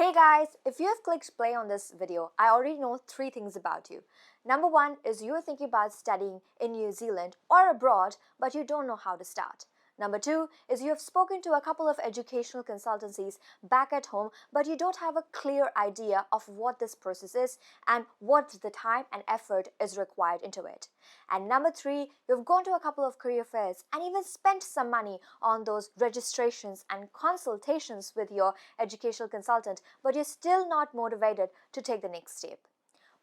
Hey guys, if you have clicked play on this video, I already know 3 things about you. Number 1 is you are thinking about studying in New Zealand or abroad, but you don't know how to start. Number 2 is you have spoken to a couple of educational consultancies back at home, but you don't have a clear idea of what this process is and what the time and effort is required into it. And number 3, you've gone to a couple of career fairs and even spent some money on those registrations and consultations with your educational consultant, but you're still not motivated to take the next step.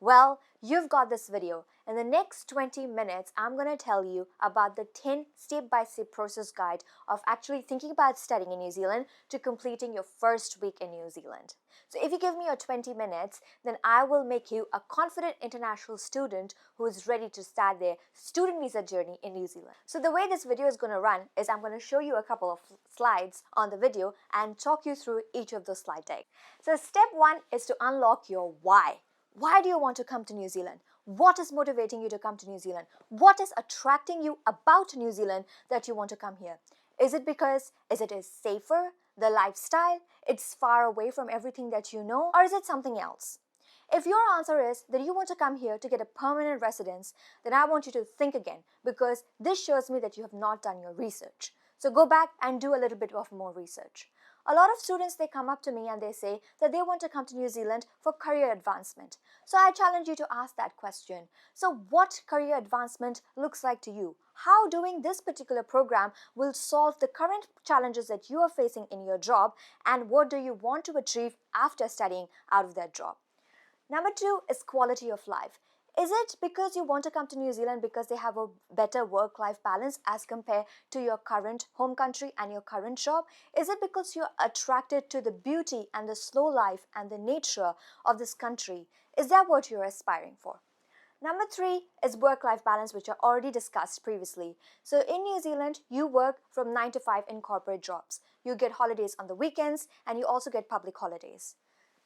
Well, you've got this video. In the next 20 minutes, I'm going to tell you about the 10 step-by-step process guide of actually thinking about studying in New Zealand to completing your first week in New Zealand. So if you give me your 20 minutes, then I will make you a confident international student who is ready to start their student visa journey in New Zealand. So the way this video is going to run is I'm going to show you a couple of slides on the video and talk you through each of those slide decks. So step 1 is to unlock your why. Why do you want to come to New Zealand? What is motivating you to come to New Zealand? What is attracting you about New Zealand that you want to come here? Is it because it is safer, the lifestyle, it's far away from everything that you know, or is it something else? If your answer is that you want to come here to get a permanent residence, then I want you to think again, because this shows me that you have not done your research. So go back and do a little bit of more research. A lot of students, they come up to me and they say that they want to come to New Zealand for career advancement. So I challenge you to ask that question. So what career advancement looks like to you? How doing this particular program will solve the current challenges that you are facing in your job, and what do you want to achieve after studying out of that job? Number 2 is quality of life. Is it because you want to come to New Zealand because they have a better work-life balance as compared to your current home country and your current job? Is it because you're attracted to the beauty and the slow life and the nature of this country? Is that what you're aspiring for? Number 3 is work-life balance, which I already discussed previously. So in New Zealand, you work from 9 to 5 in corporate jobs. You get holidays on the weekends and you also get public holidays.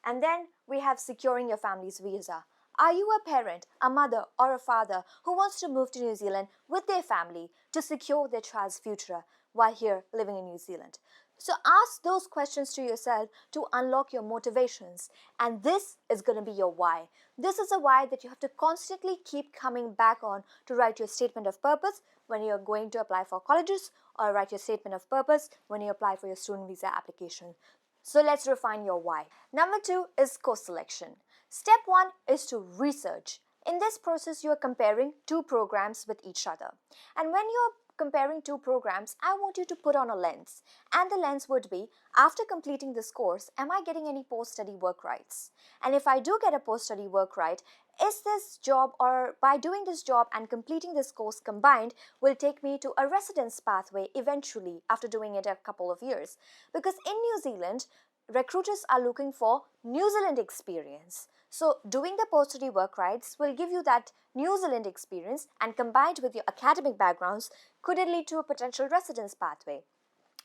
And then we have securing your family's visa. Are you a parent, a mother, or a father who wants to move to New Zealand with their family to secure their child's future while here living in New Zealand? So ask those questions to yourself to unlock your motivations. And this is going to be your why. This is a why that you have to constantly keep coming back on to write your statement of purpose when you're going to apply for colleges, or write your statement of purpose when you apply for your student visa application. So let's refine your why. Number 2 is course selection. Step 1 is to research. In this process, you are comparing 2 programs with each other. And when you're comparing 2 programs, I want you to put on a lens. And the lens would be, after completing this course, am I getting any post-study work rights? And if I do get a post-study work right, is this job, or by doing this job and completing this course combined, will take me to a residence pathway eventually after doing it a couple of years? Because in New Zealand, recruiters are looking for New Zealand experience. So doing the post-study work rights will give you that New Zealand experience, and combined with your academic backgrounds could it lead to a potential residence pathway.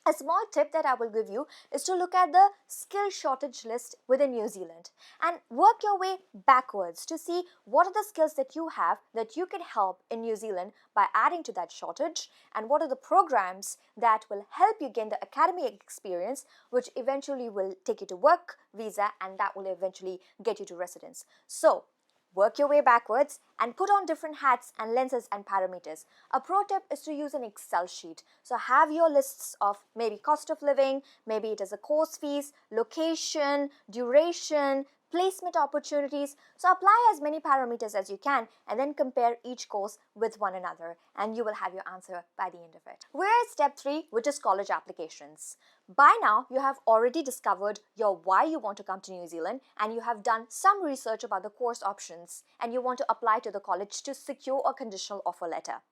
A small tip that I will give you is to look at the skill shortage list within New Zealand and work your way backwards to see what are the skills that you have that you can help in New Zealand by adding to that shortage, and what are the programs that will help you gain the academic experience, which eventually will take you to work visa, and that will eventually get you to residence. So work your way backwards and put on different hats and lenses and parameters. A pro tip is to use an Excel sheet. So have your lists of maybe cost of living, maybe it is a course fees, location, duration, placement opportunities. So apply as many parameters as you can and then compare each course with one another, and you will have your answer by the end of it. We're at step 3, which is college applications. By now, you have already discovered your why you want to come to New Zealand, and you have done some research about the course options, and you want to apply to the college to secure a conditional offer letter.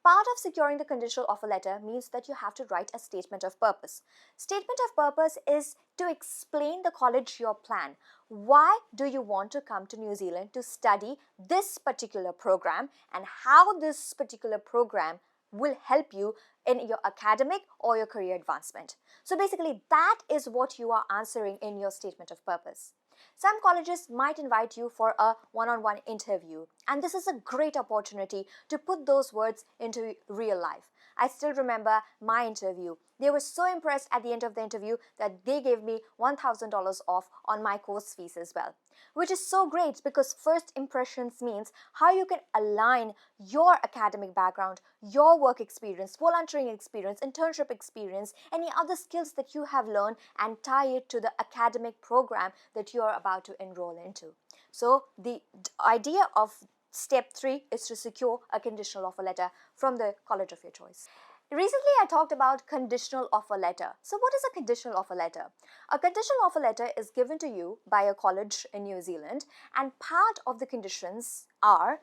Part of securing the conditional offer letter means that you have to write a statement of purpose. Statement of purpose is to explain the college your plan. Why do you want to come to New Zealand to study this particular program, and how this particular program will help you in your academic or your career advancement. So basically, that is what you are answering in your statement of purpose. Some colleges might invite you for a one-on-one interview, and this is a great opportunity to put those words into real life. I still remember my interview. They were so impressed at the end of the interview that they gave me $1,000 off on my course fees as well. Which is so great because first impressions means how you can align your academic background, your work experience, volunteering experience, internship experience, any other skills that you have learned and tie it to the academic program that you are about to enroll into. So the idea of Step 3 is to secure a conditional offer letter from the college of your choice. Recently, I talked about conditional offer letter. So what is a conditional offer letter? A conditional offer letter is given to you by a college in New Zealand, and part of the conditions are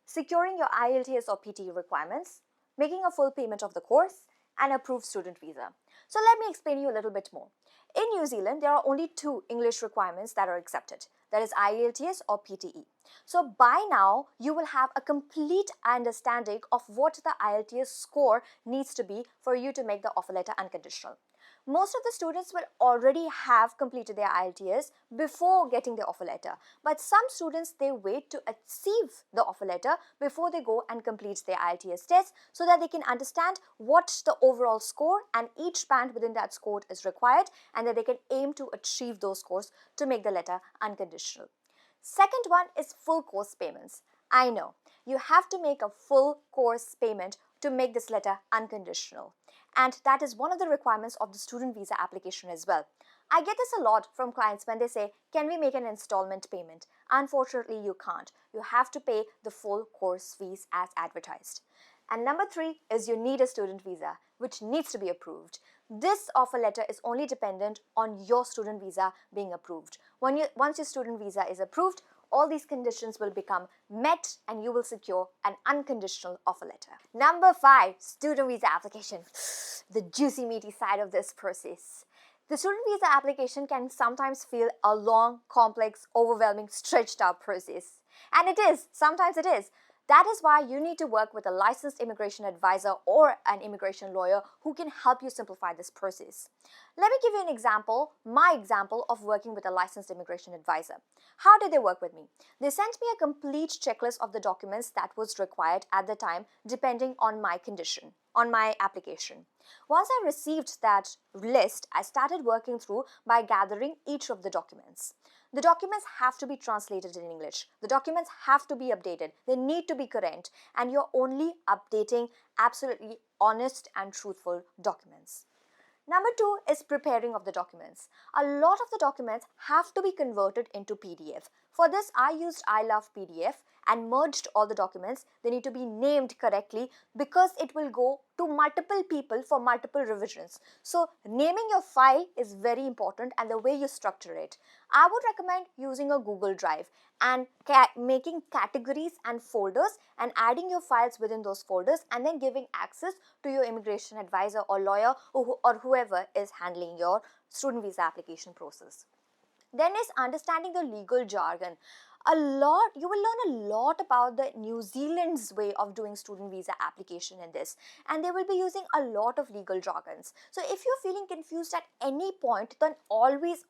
securing your IELTS or PTE requirements, making a full payment of the course, and approved student visa. So let me explain you a little bit more. In New Zealand, there are only 2 English requirements that are accepted. That is IELTS or PTE. So by now, you will have a complete understanding of what the IELTS score needs to be for you to make the offer letter unconditional. Most of the students will already have completed their IELTS before getting the offer letter. But some students, they wait to achieve the offer letter before they go and complete their IELTS test so that they can understand what the overall score and each band within that score is required and that they can aim to achieve those scores to make the letter unconditional. Second one is full course payments. I know, you have to make a full course payment to make this letter unconditional. And that is one of the requirements of the student visa application as well. I get this a lot from clients when they say, can we make an installment payment? Unfortunately, you can't. You have to pay the full course fees as advertised. And number 3 is you need a student visa, which needs to be approved. This offer letter is only dependent on your student visa being approved. Once your student visa is approved, all these conditions will become met and you will secure an unconditional offer letter. Number 5, student visa application. The juicy meaty side of this process. The student visa application can sometimes feel a long, complex, overwhelming, stretched out process. And it is, sometimes it is. That is why you need to work with a licensed immigration advisor or an immigration lawyer who can help you simplify this process. Let me give you an example, my example of working with a licensed immigration advisor. How did they work with me? They sent me a complete checklist of the documents that was required at the time depending on my condition, on my application. Once I received that list, I started working through by gathering each of the documents. The documents have to be translated in English. The documents have to be updated. They need to be current. And you're only updating absolutely honest and truthful documents. Number 2 is preparing of the documents. A lot of the documents have to be converted into PDF. For this, I used I Love PDF and merged all the documents. They need to be named correctly because it will go to multiple people for multiple revisions. So naming your file is very important and the way you structure it. I would recommend using a Google Drive and making categories and folders and adding your files within those folders and then giving access to your immigration advisor or lawyer or whoever is handling your student visa application process. Then is understanding the legal jargon. You will learn a lot about the New Zealand's way of doing student visa application in this, and they will be using a lot of legal jargons. So if you're feeling confused at any point, then always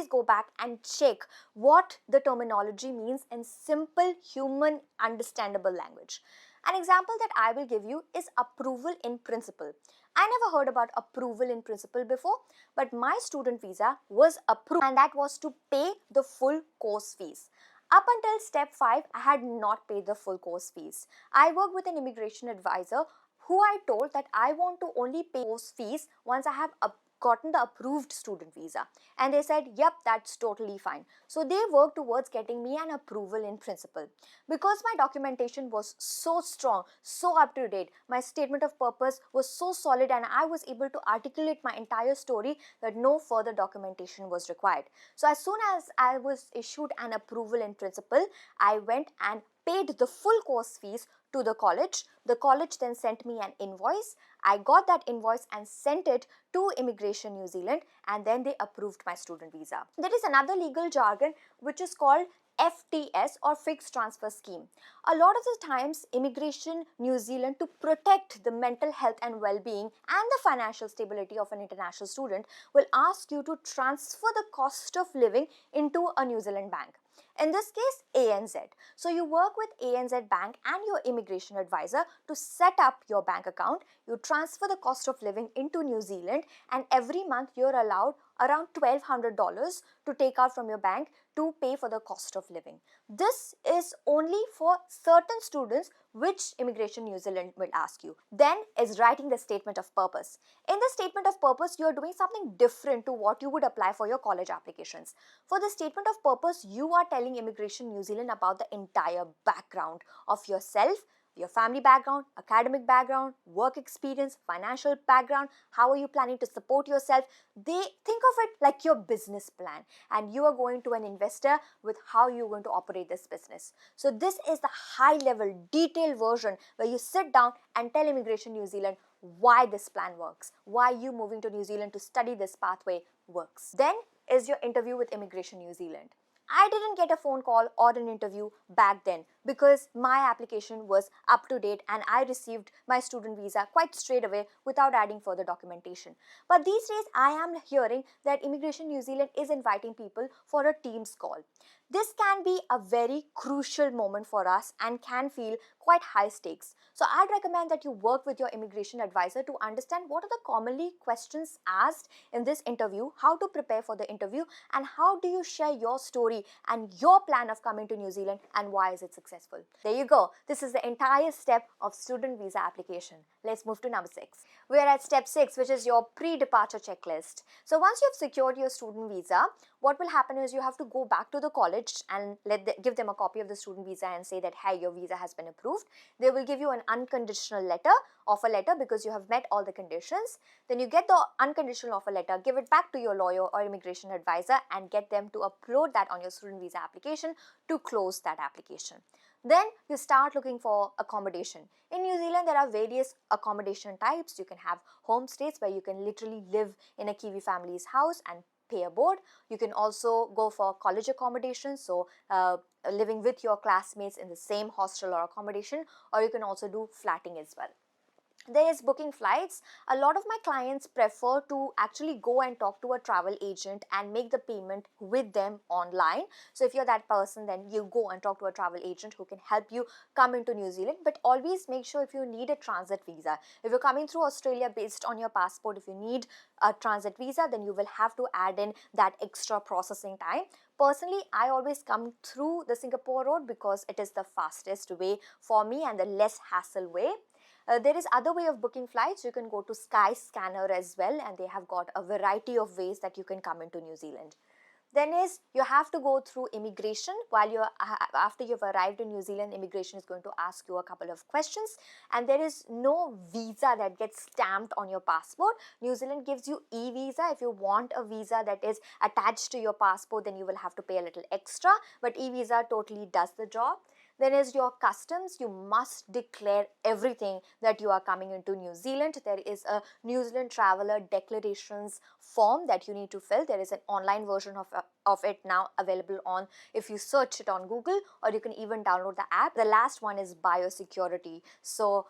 go back and check what the terminology means in simple human understandable language. An example that I will give you is approval in principle. I never heard about approval in principle before, but my student visa was approved and that was to pay the full course fees. Up until step 5, I had not paid the full course fees. I worked with an immigration advisor who I told that I want to only pay course fees once I have gotten the approved student visa. And they said, yep, that's totally fine. So they worked towards getting me an approval in principle. Because my documentation was so strong, so up to date, my statement of purpose was so solid and I was able to articulate my entire story that no further documentation was required. So as soon as I was issued an approval in principle, I went and paid the full course fees to the college. The college then sent me an invoice. I got that invoice and sent it to Immigration New Zealand and then they approved my student visa. There is another legal jargon which is called FTS or fixed transfer scheme. A lot of the times, Immigration New Zealand, to protect the mental health and well-being and the financial stability of an international student, will ask you to transfer the cost of living into a New Zealand bank. In this case, ANZ. So you work with ANZ Bank and your immigration advisor to set up your bank account. You transfer the cost of living into New Zealand, and every month you're allowed around $1,200 to take out from your bank to pay for the cost of living. This is only for certain students, which Immigration New Zealand will ask you. Then is writing the statement of purpose. In the statement of purpose, you are doing something different to what you would apply for your college applications. For the statement of purpose, you are telling Immigration New Zealand about the entire background of yourself, your family background, academic background, work experience, financial background, how are you planning to support yourself. They think of it like your business plan, and you are going to an investor with how you're going to operate this business. So this is the high level detailed version where you sit down and tell Immigration New Zealand why this plan works, why you moving to New Zealand to study this pathway works. Then is your interview with Immigration New Zealand. I didn't get a phone call or an interview back then because my application was up to date and I received my student visa quite straight away without adding further documentation. But these days I am hearing that Immigration New Zealand is inviting people for a Teams call. This can be a very crucial moment for us and can feel quite high stakes. So I'd recommend that you work with your immigration advisor to understand what are the commonly questions asked in this interview, how to prepare for the interview, and how do you share your story and your plan of coming to New Zealand and why is it successful. There you go. This is the entire step of student visa application. Let's move to number 6. We are at step 6, which is your pre-departure checklist. So once you've secured your student visa, what will happen is you have to go back to the college and give them a copy of the student visa and say that, hey, your visa has been approved. They will give you an unconditional offer letter because you have met all the conditions. Then you get the unconditional offer letter, give it back to your lawyer or immigration advisor and get them to upload that on your student visa application to close that application. Then you start looking for accommodation. In New Zealand, there are various accommodation types. You can have homestays where you can literally live in a Kiwi family's house and pay a board. You can also go for college accommodation, so living with your classmates in the same hostel or accommodation, or you can also do flatting as well. There is booking flights. A lot of my clients prefer to actually go and talk to a travel agent and make the payment with them online. So if you're that person, then you go and talk to a travel agent who can help you come into New Zealand. But always make sure if you need a transit visa, if you're coming through Australia based on your passport, if you need a transit visa, then you will have to add in that extra processing time. Personally, I always come through the Singapore road because it is the fastest way for me and the less hassle way. There is other way of booking flights. You can go to Skyscanner as well, and they have got a variety of ways that you can come into New Zealand. Then is you have to go through immigration. After you've arrived in New Zealand, immigration is going to ask you a couple of questions, and there is no visa that gets stamped on your passport. New Zealand gives you e-visa. If you want a visa that is attached to your passport, then you will have to pay a little extra, but e-visa totally does the job. Then is your customs. You must declare everything that you are coming into New Zealand. There is a New Zealand Traveller Declarations form that you need to fill. There is an online version of it now available on, if you search it on Google, or you can even download the app. The last one is biosecurity. So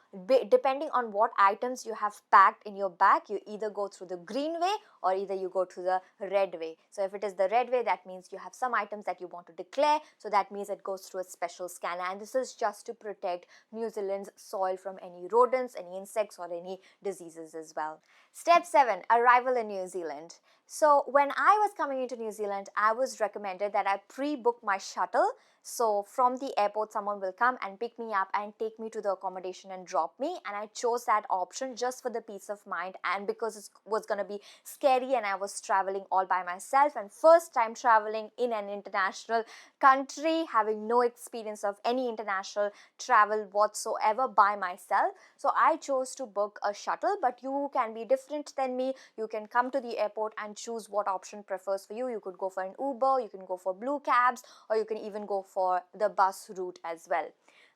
depending on what items you have packed in your bag, you either go through the green way or either you go through the red way. So if it is the red way, that means you have some items that you want to declare. So that means it goes through a special scanner, and this is just to protect New Zealand's soil from any rodents, any insects, or any diseases as well. Step 7, arrival in New Zealand. So when I was coming into New Zealand, I was recommended that I pre-book my shuttle. So from the airport, someone will come and pick me up and take me to the accommodation and drop me. And I chose that option just for the peace of mind and because it was going to be scary and I was traveling all by myself and first time traveling in an international country, having no experience of any international travel whatsoever by myself. So I chose to book a shuttle, but you can be different than me. You can come to the airport and choose what option prefers for you. You could go for an Uber, you can go for blue cabs, or you can even go for the bus route as well.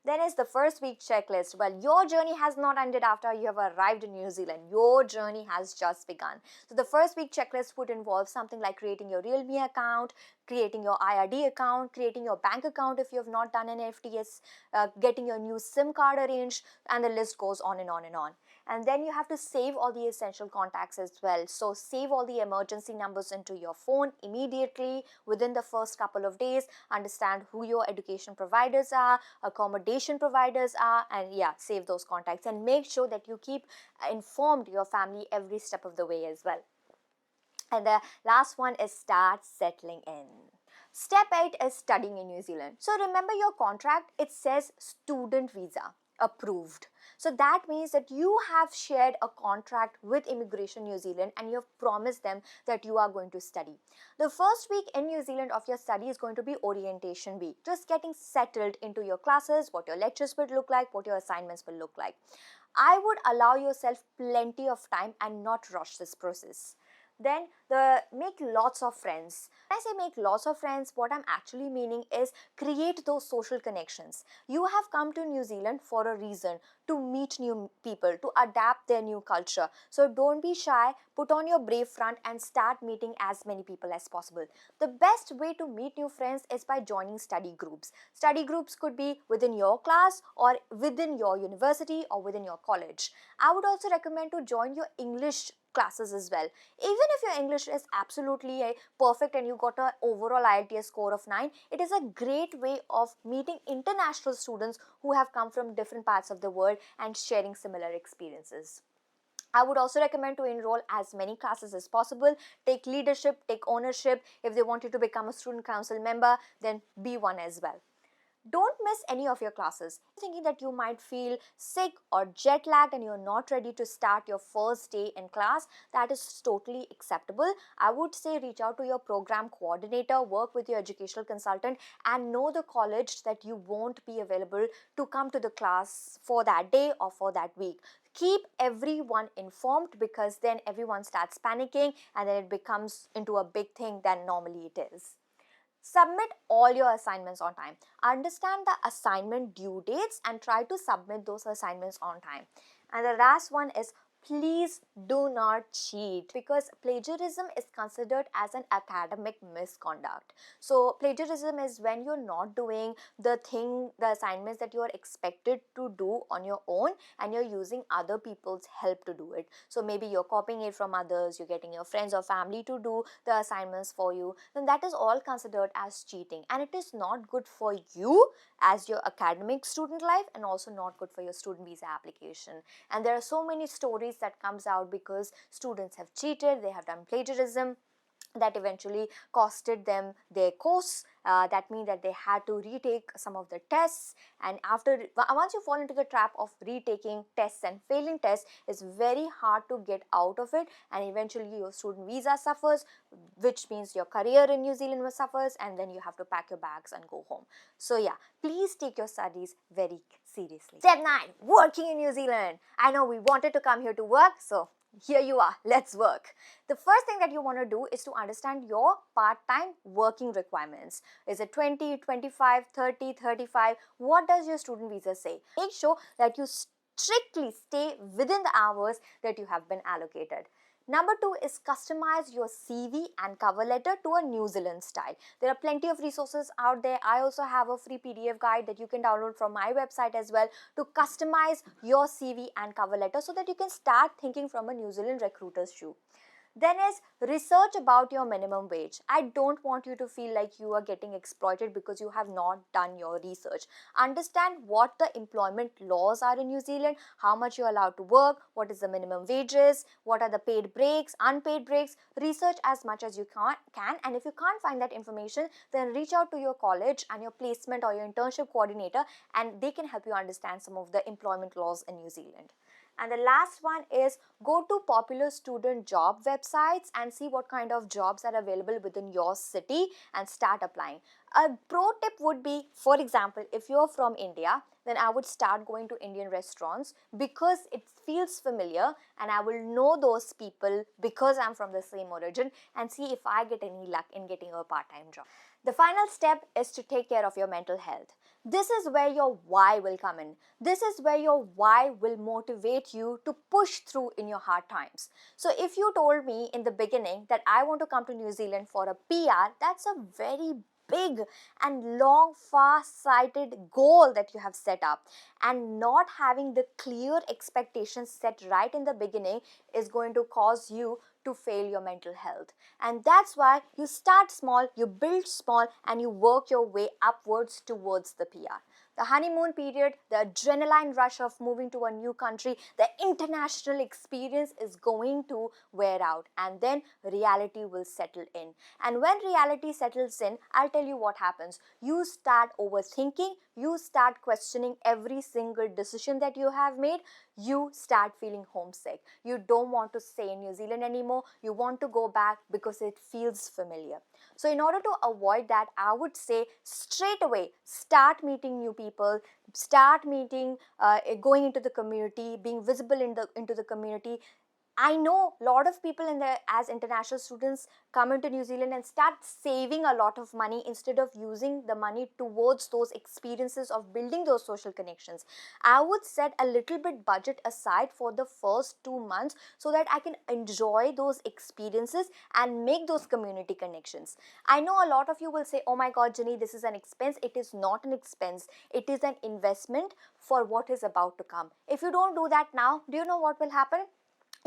Then is the first week checklist. Well, your journey has not ended after you have arrived in New Zealand. Your journey has just begun. So the first week checklist would involve something like creating your Realme account, creating your IRD account, creating your bank account if you have not done an FTS, getting your new SIM card arranged, and the list goes on and on and on. And then you have to save all the essential contacts as well. So save all the emergency numbers into your phone immediately within the first couple of days. Understand who your education providers are, accommodation providers are, and yeah, save those contacts and make sure that you keep informed your family every step of the way as well. And the last one is start settling in. Step 8 is studying in New Zealand. So remember your contract, it says student visa approved. So that means that you have shared a contract with Immigration New Zealand and you have promised them that you are going to study. The first week in New Zealand of your study is going to be orientation week, just getting settled into your classes, what your lectures will look like, what your assignments will look like. I would allow yourself plenty of time and not rush this process. Then make lots of friends. When I say make lots of friends, what I'm actually meaning is create those social connections. You have come to New Zealand for a reason, to meet new people, to adapt their new culture. So don't be shy, put on your brave front and start meeting as many people as possible. The best way to meet new friends is by joining study groups. Study groups could be within your class or within your university or within your college. I would also recommend to join your English classes as well. Even if your English is absolutely perfect and you got an overall IELTS score of 9, it is a great way of meeting international students who have come from different parts of the world and sharing similar experiences. I would also recommend to enroll as many classes as possible. Take leadership, take ownership. If they want you to become a student council member, then be one as well. Don't miss any of your classes. Thinking that you might feel sick or jet lagged and you're not ready to start your first day in class, that is totally acceptable. I would say reach out to your program coordinator, work with your educational consultant and know the college that you won't be available to come to the class for that day or for that week. Keep everyone informed because then everyone starts panicking and then it becomes into a big thing than normally it is. Submit all your assignments on time. Understand the assignment due dates and try to submit those assignments on time. And the last one is please do not cheat because plagiarism is considered as an academic misconduct. So plagiarism is when you're not doing the assignments that you are expected to do on your own and you're using other people's help to do it. So maybe you're copying it from others, you're getting your friends or family to do the assignments for you, then that is all considered as cheating and it is not good for you as your academic student life and also not good for your student visa application. And there are so many stories that comes out because students have cheated, they have done plagiarism that eventually costed them their course. That means that they had to retake some of the tests, and once you fall into the trap of retaking tests and failing tests, it's very hard to get out of it and eventually your student visa suffers, which means your career in New Zealand suffers and then you have to pack your bags and go home. So yeah, please take your studies very seriously. Step 9, working in New Zealand. I know we wanted to come here to work, so here you are, let's work. The first thing that you want to do is to understand your part-time working requirements. Is it 20, 25, 30, 35? What does your student visa say? Make sure that you strictly stay within the hours that you have been allocated. Number 2 is customize your CV and cover letter to a New Zealand style. There are plenty of resources out there. I also have a free PDF guide that you can download from my website as well to customize your CV and cover letter so that you can start thinking from a New Zealand recruiter's shoe. Then is research about your minimum wage. I don't want you to feel like you are getting exploited because you have not done your research. Understand what the employment laws are in New Zealand, how much you're allowed to work, what is the minimum wages, what are the paid breaks, unpaid breaks. Research as much as you can, and if you can't find that information, then reach out to your college and your placement or your internship coordinator and they can help you understand some of the employment laws in New Zealand. And the last one is go to popular student job websites and see what kind of jobs are available within your city and start applying. A pro tip would be, for example, if you're from India, then I would start going to Indian restaurants because it feels familiar and I will know those people because I'm from the same origin and see if I get any luck in getting a part-time job. The final step is to take care of your mental health. This is where your why will come in. This is where your why will motivate you to push through in your hard times. So if you told me in the beginning that I want to come to New Zealand for a PR, that's a very big and long, far-sighted goal that you have set up, and not having the clear expectations set right in the beginning is going to cause you to fail your mental health. And that's why you start small, you build small, and you work your way upwards towards the PR. The honeymoon period, the adrenaline rush of moving to a new country, the international experience is going to wear out, and then reality will settle in. And when reality settles in, I'll tell you what happens. You start overthinking, you start questioning every single decision that you have made, you start feeling homesick. You don't want to stay in New Zealand anymore. You want to go back because it feels familiar. So in order to avoid that, I would say straight away, start meeting new people, start meeting, going into the community, being visible into the community. I know a lot of people as international students come into New Zealand and start saving a lot of money instead of using the money towards those experiences of building those social connections. I would set a little bit budget aside for the first 2 months so that I can enjoy those experiences and make those community connections. I know a lot of you will say, oh my God, Jenny, this is an expense. It is not an expense. It is an investment for what is about to come. If you don't do that now, do you know what will happen?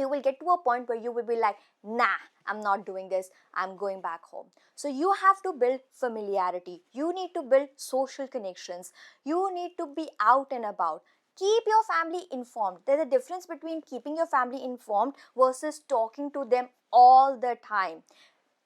You will get to a point where you will be like, nah, I'm not doing this, I'm going back home. So you have to build familiarity. You need to build social connections. You need to be out and about. Keep your family informed. There's a difference between keeping your family informed versus talking to them all the time.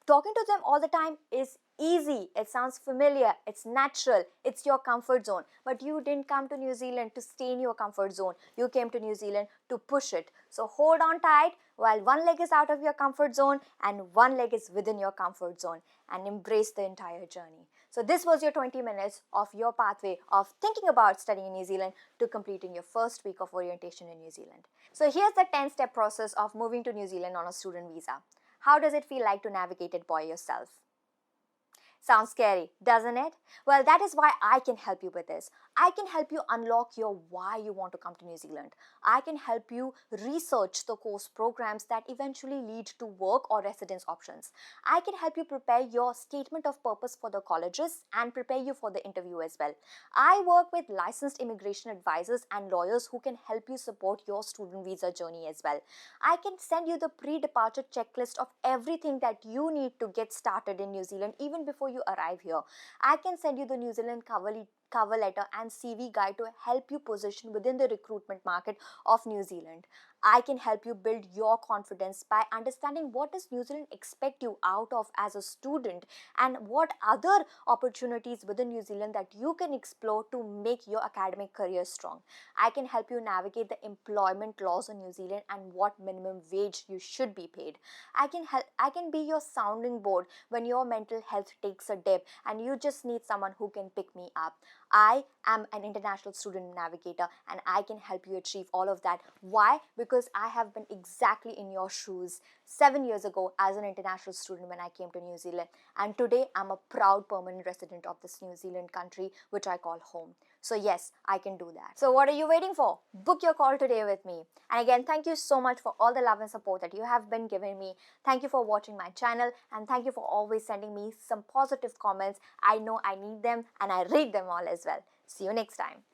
Talking to them all the time is easy, it sounds familiar, it's natural, it's your comfort zone. But you didn't come to New Zealand to stay in your comfort zone. You came to New Zealand to push it. So hold on tight while one leg is out of your comfort zone and one leg is within your comfort zone, and embrace the entire journey. So this was your 20 minutes of your pathway of thinking about studying in New Zealand to completing your first week of orientation in New Zealand. So here's the 10-step process of moving to New Zealand on a student visa. How does it feel like to navigate it by yourself? Sounds scary, doesn't it? Well, that is why I can help you with this. I can help you unlock your why you want to come to New Zealand. I can help you research the course programs that eventually lead to work or residence options. I can help you prepare your statement of purpose for the colleges and prepare you for the interview as well. I work with licensed immigration advisors and lawyers who can help you support your student visa journey as well. I can send you the pre-departure checklist of everything that you need to get started in New Zealand even before you arrive here. I can send you the New Zealand cover letter and CV guide to help you position within the recruitment market of New Zealand. I can help you build your confidence by understanding what does New Zealand expect you out of as a student and what other opportunities within New Zealand that you can explore to make your academic career strong. I can help you navigate the employment laws in New Zealand and what minimum wage you should be paid. I can be your sounding board when your mental health takes a dip and you just need someone who can pick me up. I am an international student navigator and I can help you achieve all of that. Why? Because I have been exactly in your shoes 7 years ago as an international student when I came to New Zealand, and today I'm a proud permanent resident of this New Zealand country which I call home. So yes, I can do that. So what are you waiting for? Book your call today with me. And again, thank you so much for all the love and support that you have been giving me. Thank you for watching my channel and thank you for always sending me some positive comments. I know I need them and I read them all as well. See you next time.